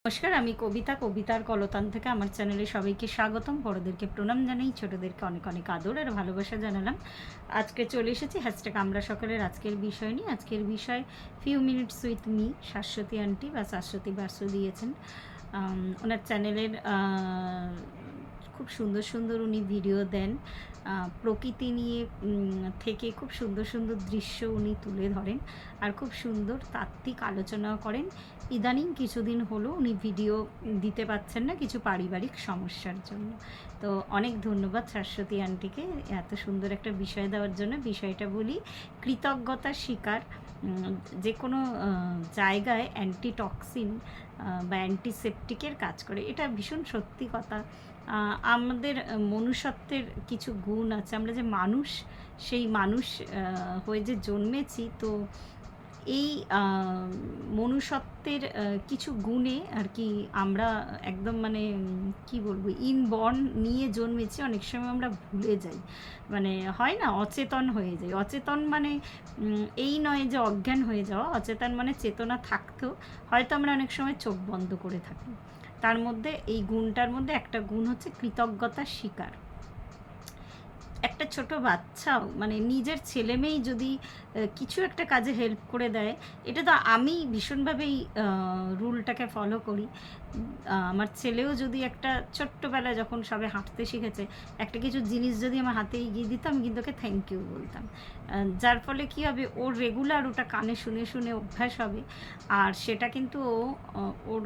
নমস্কার, আমি কবিতার কলতান থেকে আমার চ্যানেলে সবাইকে স্বাগতম। বড়দেরকে প্রণাম জানাই, ছোটদেরকে অনেক অনেক আদর আর ভালোবাসা জানালাম। আজকে চলে এসেছি হ্যাশট্যাগ আমরা সকলের আজকের বিষয় নিয়ে। আজকের বিষয় few minutes with me. Shashwati aunty বা শাশ্বতী বাসু দিয়েছেন। ওনার চ্যানেলের খুব সুন্দর সুন্দর উনি ভিডিও দেন। প্রকৃতি নিয়ে থেকে খুব সুন্দর সুন্দর দৃশ্য উনি তুলে ধরেন আর খুব সুন্দর তাত্ত্বিক আলোচনাও করেন। ইদানিং কিছুদিন হলো উনি ভিডিও দিতে পারছেন না কিছু পারিবারিক সমস্যার জন্য। তো অনেক ধন্যবাদ শাশ্বতী আন্টিকে এত সুন্দর একটা বিষয় দেওয়ার জন্য। বিষয়টা বলি, কৃতজ্ঞতার শিকার। যে কোনো জায়গায় অ্যান্টিটক্সিন বা অ্যান্টিসেপটিকের কাজ করে, এটা ভীষণ সত্যি কথা। আমাদের মনুষ্যত্বের কিছু গুণ আছে, আমরা যে মানুষ, সেই মানুষ হয়ে যে জন্মেছি, তো এই মনুষ্যত্বের কিছু গুণে আর কি আমরা একদম মানে কি বলবো, ইনবর্ন নিয়ে জন্মেছি, অনেক সময় আমরা ভুলে যাই, মানে হয় না, অচেতন হয়ে যাই। অচেতন মানে এই নয় যে অজ্ঞান হয়ে যাওয়া, অচেতন মানে চেতনা থাকতেও হয়তো আমরা অনেক সময় চোখ বন্ধ করে থাকি। তার মধ্যে এই গুণটার মধ্যে একটা গুণ হচ্ছে কৃতজ্ঞতার শিকার। একটা ছোট বাচ্চাও মানে নিজের ছেলে মেয়েই যদি কিছু একটা কাজে হেল্প করে দেয়, এটা তো আমি ভীষণভাবেই রুলটাকে ফলো করি। আমার ছেলেও যদি একটা ছোট্টবেলায় যখন সবে হাঁটতে শিখেছে, একটা কিছু জিনিস যদি আমার হাতে এগিয়ে দিত, আমি কিন্তু ওকে থ্যাংক ইউ বলতাম। যার ফলে কী হবে, ওর রেগুলার ওটা কানে শুনে শুনে অভ্যাস হবে। আর সেটা কিন্তু ওর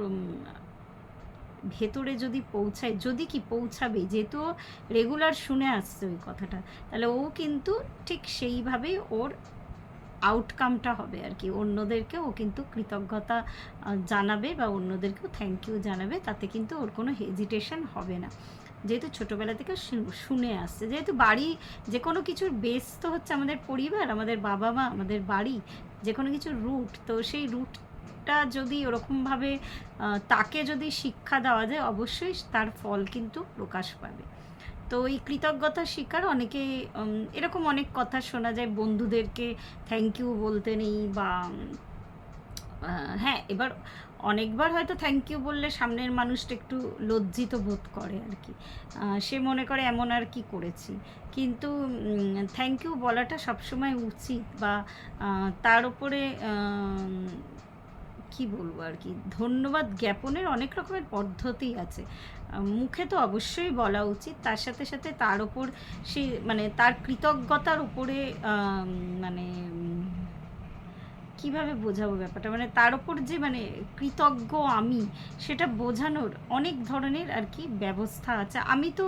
ভেতরে যদি পৌঁছায়, যদি কি পৌঁছাবে, যেহেতু রেগুলার শুনে আসছে ওই কথাটা, তাহলে ও কিন্তু ঠিক সেইভাবেই ওর আউটকামটা হবে আর কি। অন্যদেরকে ও কিন্তু কৃতজ্ঞতা জানাবে বা অন্যদেরকেও থ্যাংক ইউ জানাবে, তাতে কিন্তু ওর কোনো হেজিটেশন হবে না, যেহেতু ছোটোবেলা থেকে শুনে আসছে। যেহেতু বাড়ি, যে কোনো কিছুর বেস তো হচ্ছে আমাদের পরিবার, আমাদের বাবা মা, আমাদের বাড়ি, যে কোনো কিছুর রুট। তো সেই রুটটা যদি ওরকমভাবে তাকে যদি শিক্ষা দেওয়া যায়, অবশ্যই তার ফল কিন্তু প্রকাশ পাবে। তো এই কৃতজ্ঞতার শিকার অনেকে, এরকম অনেক কথা শোনা যায়, বন্ধুদেরকে থ্যাংক ইউ বলতে নেই বা হ্যাঁ, এবার অনেকবার হয়তো থ্যাংক ইউ বললে সামনের মানুষটা একটু লজ্জিত বোধ করে আর কি। সে মনে করে এমন আর কি করেছি, কিন্তু থ্যাংক ইউ বলাটা সবসময় উচিত। বা তার উপরে কি বলবো আর কি, ধন্যবাদ জ্ঞাপনের অনেক রকমের পদ্ধতি আছে। মুখে তো অবশ্যই বলা উচিত, তার সাথে সাথে তার ওপর সে মানে তার কৃতজ্ঞতার উপরে মানে কিভাবে বোঝাবো ব্যাপারটা, মানে তার ওপর যে মানে কৃতজ্ঞ আমি, সেটা বোঝানোর অনেক ধরনের আর কি ব্যবস্থা আছে। আমি তো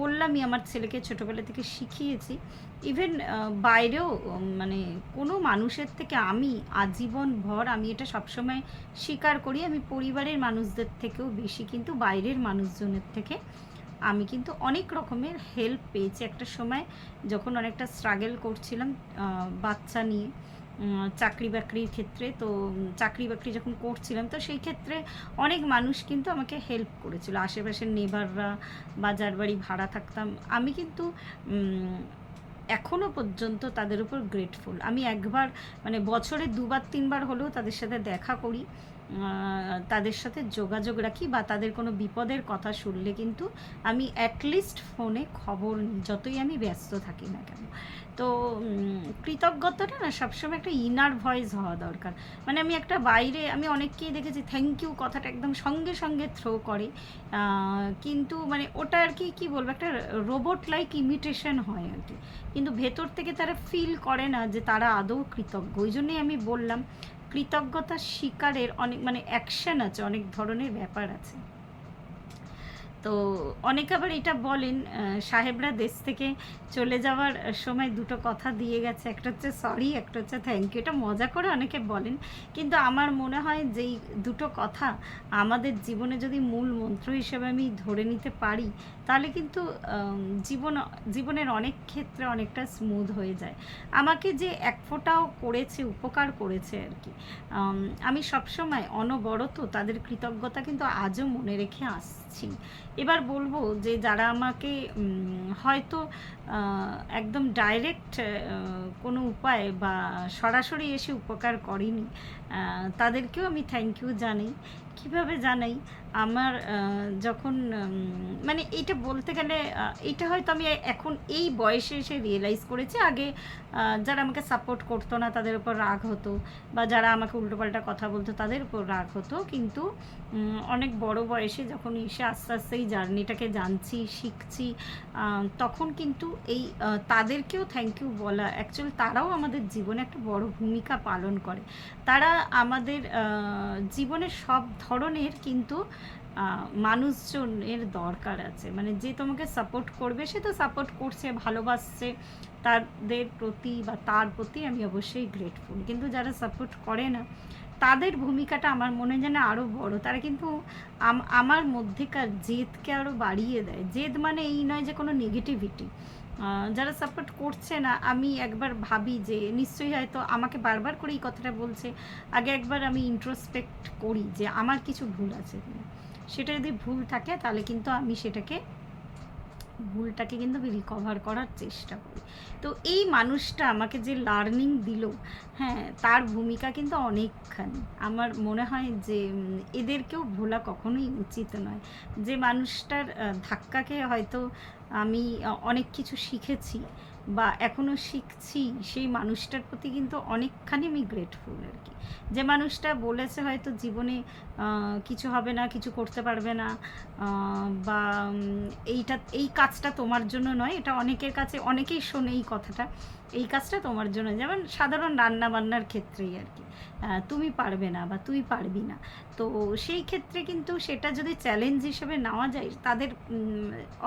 বললামই, আমার ছেলেকে ছোটোবেলা থেকে শিখিয়েছি। ইভেন বাইরেও মানে কোনো মানুষের থেকে আমি আজীবন ভর, আমি এটা সবসময় স্বীকার করি, আমি পরিবারের মানুষদের থেকেও বেশি কিন্তু বাইরের মানুষজনের থেকে আমি কিন্তু অনেক রকমের হেল্প পেয়েছি। একটা সময় যখন অনেকটা স্ট্রাগল করছিলাম বাচ্চা নিয়ে, চাকরি বাকরির ক্ষেত্রে, তো চাকরি বাকরি যখন করছিলাম, তো সেই ক্ষেত্রে অনেক মানুষ কিন্তু আমাকে হেল্প করেছিল, আশেপাশের নেবাররা বা যার বাড়ি ভাড়া থাকতাম। আমি কিন্তু এখনও পর্যন্ত তাদের উপর গ্রেটফুল। আমি একবার মানে বছরে 2-3 বার হলেও তাদের সাথে দেখা করি, তাদের সাথে যোগাযোগ রাখি, বা তাদের কোনো বিপদের কথা শুনলে কিন্তু আমি অ্যাটলিস্ট ফোনে খবর নিই, যতই আমি ব্যস্ত থাকি না কেন। তো কৃতজ্ঞতাটা না সবসময় একটা ইনার ভয়েস হওয়া দরকার। মানে আমি একটা বাইরে, আমি অনেককেই দেখেছি থ্যাংক ইউ কথাটা একদম সঙ্গে সঙ্গে থ্রো করে, কিন্তু মানে ওটা আর কি কী বলবো, একটা রোবট লাইক ইমিটেশন হয় আর কি, কিন্তু ভেতর থেকে তারা ফিল করে না যে তারা আদৌ কৃতজ্ঞ। ওই জন্যই আমি বললাম, কৃতজ্ঞতা স্বীকারের অনেক মানে অ্যাকশান আছে, অনেক ধরনের ব্যাপার আছে। তো অনেকে আবার এটা বলেন, সাহেবরা দেশ থেকে চলে যাওয়ার সময় দুটো কথা দিয়ে গেছে, একটা হচ্ছে সরি, একটা হচ্ছে থ্যাংক ইউ। এটা মজা করে অনেকে বলেন, কিন্তু আমার মনে হয় যেই দুটো কথা আমাদের জীবনে যদি মূল মন্ত্র হিসেবে আমি ধরে নিতে পারি, তাহলে কিন্তু জীবনের অনেক ক্ষেত্রে অনেকটা স্মুথ হয়ে যায়। আমাকে যে এক ফোঁটাও করেছে, উপকার করেছে আর কি, আমি সবসময় অনবরত তাদের কৃতজ্ঞতা কিন্তু আজও মনে রেখে আসছি। এবার বলবো যে যারা আমাকে হয়তো একদম ডাইরেক্ট কোনো উপায় বা সরাসরি এসে উপকার করেনি, তাদেরকেও আমি থ্যাংক ইউ জানাই। কিভাবে জানাই? আমার যখন মানে এইটা বলতে গেলে এইটা হয়তো আমি এখন এই বয়সে এসে রিয়েলাইজ করেছি। আগে যারা আমাকে সাপোর্ট করতো না তাদের উপর রাগ হতো, বা যারা আমাকে উল্টোপাল্টা কথা বলতো তাদের উপর রাগ হতো। কিন্তু অনেক বড় বয়সে যখন এসে আস্তে আস্তে এই জার্নিটাকে জানছি, শিখছি, তখন কিন্তু এই তাদেরকেও থ্যাংক ইউ বলা, অ্যাকচুয়ালি তারাও আমাদের জীবনে একটা বড় ভূমিকা পালন করে। তারা আমাদের জীবনের সব ধরনের কিন্তু মানুষজনের দরকার আছে। মানে যে তোমাকে সাপোর্ট করবে সে তো সাপোর্ট করছে, ভালোবাসছে, তাদের প্রতি বা তার প্রতি আমি অবশ্যই গ্রেটফুল। কিন্তু যারা সাপোর্ট করে না তাদের ভূমিকাটা আমার মনে হয় যেন আরও বড়। তারা কিন্তু আমার মধ্যেকার জেদকে আরও বাড়িয়ে দেয়। জেদ মানে এই নয় যে কোনো নেগেটিভিটি। যারা সাপোর্ট করছে না, আমি একবার ভাবি যে নিশ্চয়ই হয়তো আমাকে বারবার করে এই কথাটা বলছে, আগে একবার আমি ইন্ট্রোস্পেক্ট করি যে আমার কিছু ভুল আছে কিনা। সেটা যদি ভুল থাকে তাহলে কিন্তু আমি ভুলটাকে কিন্তু আমি রিকভার করার চেষ্টা করি। তো এই মানুষটা আমাকে যে লার্নিং দিল, হ্যাঁ, তার ভূমিকা কিন্তু অনেকখানি। আমার মনে হয় যে এদেরকেও ভোলা কখনোই উচিত নয়। যে মানুষটার ধাক্কাকে হয়তো আমি অনেক কিছু শিখেছি বা এখনও শিখছি, সেই মানুষটার প্রতি কিন্তু অনেকখানি আমি গ্রেটফুল আর কি। যে মানুষটা বলেছে হয়তো জীবনে কিছু হবে না, কিছু করতে পারবে না, বা এই কাজটা তোমার জন্য নয়, এটা অনেকের কাছে অনেকেই শোনে এই কথাটা, এই কাজটা তোমার জন্য, যেমন সাধারণ রান্না বান্নার ক্ষেত্রেই আর কি, তুমি পারবে না বা তুই পারবি না। তো সেই ক্ষেত্রে কিন্তু সেটা যদি চ্যালেঞ্জ হিসেবে নেওয়া যায়, তাদের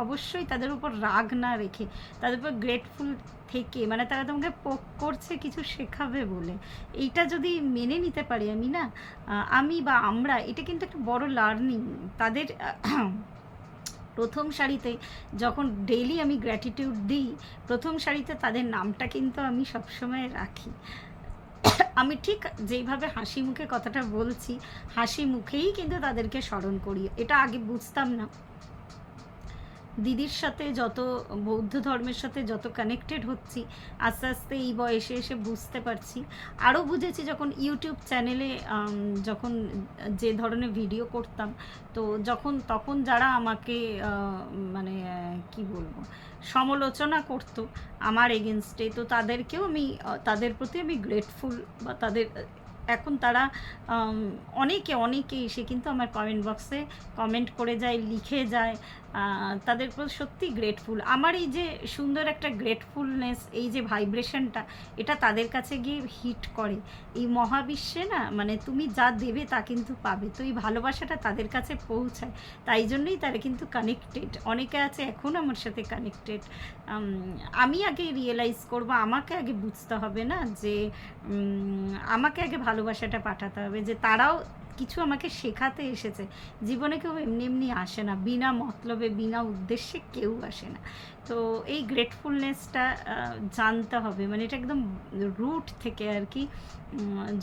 অবশ্যই তাদের উপর রাগ না রেখে তাদের উপর গ্রেটফুল থেকে, মানে তারা তোমাকে পোক করছে কিছু শেখাবে বলে, এইটা যদি মেনে নিতে পারি আমি, না আমি বা আমরা, এটা কিন্তু একটা বড় লার্নিং। তাদের প্রথম সারিতে যখন ডেইলি আমি গ্র্যাটিটিউড দিই, প্রথম সারিতে তাদের নামটা কিন্তু আমি সবসময় রাখি। আমি ঠিক যেইভাবে হাসি মুখে কথাটা বলছি, হাসি মুখেই কিন্তু তাদেরকে স্মরণ করি। এটা আগে বুঝতাম না। দিদির সাথে যত বৌদ্ধ ধর্মের সাথে যত কানেক্টেড হচ্ছি, আস্তে আস্তে এই বয়সে এসে বুঝতে পারছি। আরও বুঝেছি যখন ইউটিউব চ্যানেলে যখন যে ধরনের ভিডিও করতাম, তো তখন যারা আমাকে মানে কি বলবো, সমালোচনা করতো আমার এগেনস্টে, তো তাদেরকেও আমি তাদের প্রতি আমি গ্রেটফুল। বা তাদের এখন তারা অনেকে এসে কিন্তু আমার কমেন্ট বক্সে কমেন্ট করে যায়, লিখে যায়, তাদের প্রতি সত্যি গ্রেটফুল। আমার এই যে সুন্দর একটা গ্রেটফুলনেস, এই যে ভাইব্রেশনটা, এটা তাদের কাছে গিয়ে হিট করে। এই মহাবিশ্বে না, মানে তুমি যা দেবে তা কিন্তু পাবে, তো এই ভালোবাসাটা তাদের কাছে পৌঁছায়। তাই জন্যই তারা কিন্তু কানেক্টেড। অনেকে আছে এখন আমার সাথে কানেক্টেড। আমি আগে রিয়েলাইজ করব, আমাকে আগে বুঝতে হবে না যে আমাকে আগে ভালোবাসাটা পাঠাতে হবে, যে তারাও কিছু আমাকে শেখাতে এসেছে। জীবনে কেউ এমনি এমনি আসে না, বিনা মতলবে বিনা উদ্দেশ্যে কেউ আসে না। তো এই গ্রেটফুলনেসটা জানতে হবে, মানে এটা একদম রুট থেকে আর কি।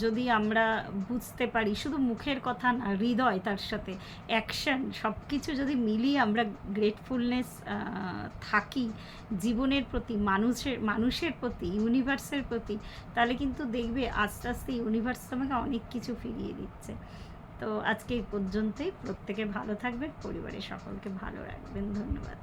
যদি আমরা বুঝতে পারি, শুধু মুখের কথা না, হৃদয়, তার সাথে অ্যাকশন, সব কিছু যদি মিলিয়ে আমরা গ্রেটফুলনেস থাকি জীবনের প্রতি, মানুষের প্রতি, ইউনিভার্সের প্রতি, তাহলে কিন্তু দেখবে আস্তে আস্তে ইউনিভার্স তোমাকে অনেক কিছু ফিরিয়ে দিচ্ছে। তো আজকে এই পর্যন্তই। প্রত্যেকে ভালো থাকবেন, পরিবারের সকলকে ভালো রাখবেন। ধন্যবাদ।